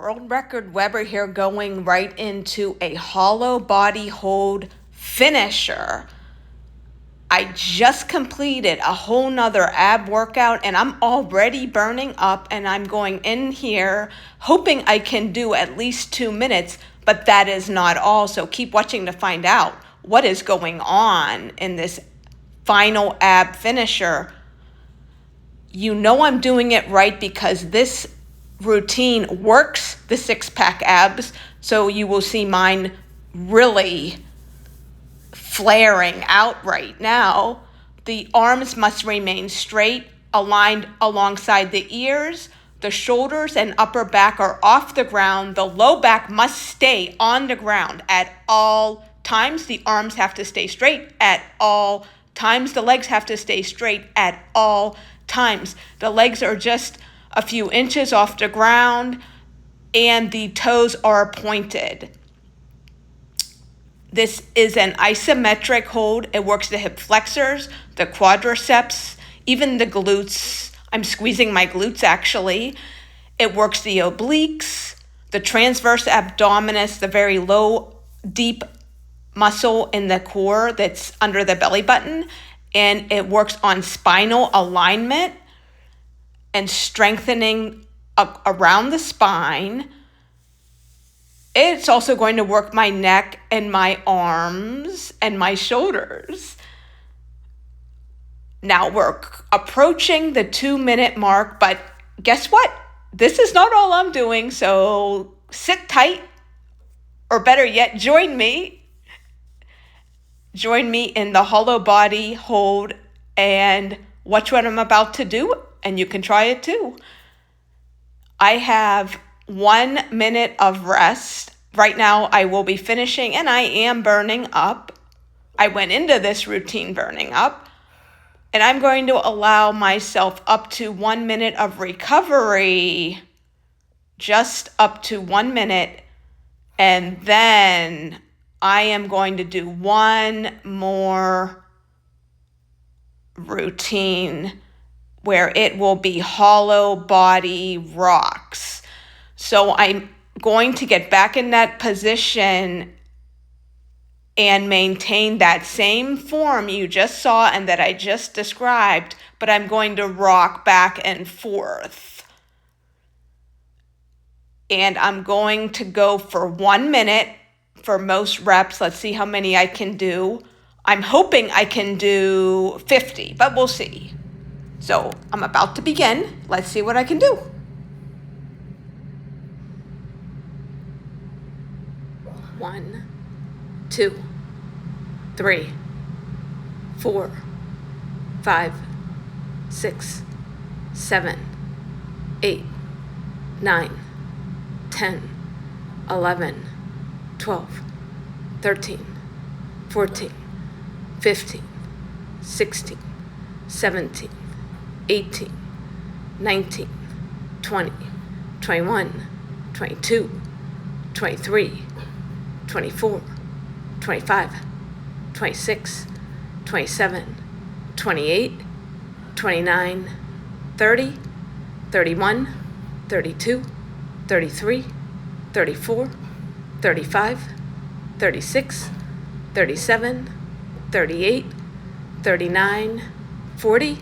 World record Weber here, going right into a hollow body hold finisher. I just completed a whole nother ab workout and I'm already burning up, and I'm going in here hoping I can do at least 2 minutes, but that is not all. So keep watching to find out what is going on in this final ab finisher. You know I'm doing it right because this routine works the six-pack abs, so you will see mine really flaring out right now. The arms must remain straight, aligned alongside the ears. The shoulders and upper back are off the ground. The low back must stay on the ground at all times. The arms have to stay straight at all times. The legs have to stay straight at all times. The legs are just a few inches off the ground and the toes are pointed. This is an isometric hold. It works the hip flexors, the quadriceps, even the glutes. I'm squeezing my glutes actually. It works the obliques, the transverse abdominis, the very low, deep muscle in the core that's under the belly button. And it works on spinal alignment and strengthening around the spine. It's also going to work my neck and my arms and my shoulders. Now we're approaching the 2-minute mark, but guess what? This is not all I'm doing, so sit tight, or better yet, join me. Join me in the hollow body hold and watch what I'm about to do, and you can try it too. I have 1 minute of rest. Right now I will be finishing, and I am burning up. I went into this routine burning up, and I'm going to allow myself up to 1 minute of recovery, just up to 1 minute, and then I am going to do one more routine where it will be hollow body rocks. So I'm going to get back in that position and maintain that same form you just saw and that I just described, but I'm going to rock back and forth. And I'm going to go for 1 minute for most reps. Let's see how many I can do. I'm hoping I can do 50, but we'll see. So I'm about to begin. Let's see what I can do. 1, 2, 3, 4, 5, 6, 7, 8, 9, 10, 11, 12, 13, 14, 15, 16, 17, 18, 19, 20, 21, 22, 23, 24, 25, 26, 27, 28, 29, 30, 31, 32, 33, 34, 35, 36, 37, 38, 39, 40,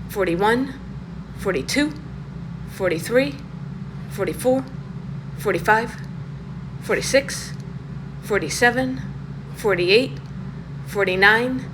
41, 42, 43, 44, 45, 46, 47, 48, 49,